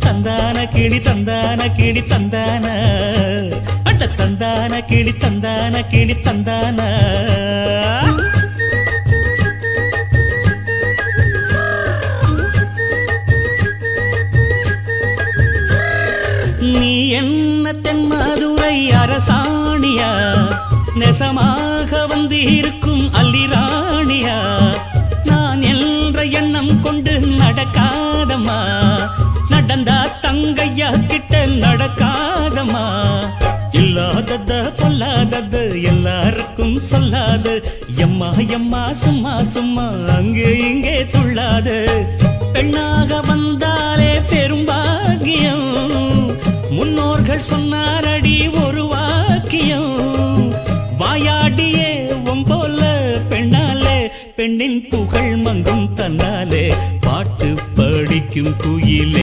தந்தான கிளி தந்தான கிளி தந்தான அட தந்தான கிளி தந்தான கிளி தந்தான நீ என்ன தென்மதுரை அரசாணியா நெசமாக வந்து இருக்கும் அல்லிராணியா நான் என்ற எண்ணம் கொண்டு நடக்காதம்மா நடந்தா தங்கையா கிட்ட நடக்காதம்மா இல்லாதத பொல்லாதது எல்லாருக்கும் சொல்லாது எம்மா எம்மா சும்மா சும்மா அங்கே இங்கே துள்ளாது பெண்ணாக வந்தாலே பெரும்பாகியம் முன்னோர்கள் சொன்னாரடி ஒரு வாக்கியம் வாயாடியே போல பெண்ணாலே பெண்ணின் புகழ் மங்கும் தன்னாலே பாட்டு படிக்கும் குயிலே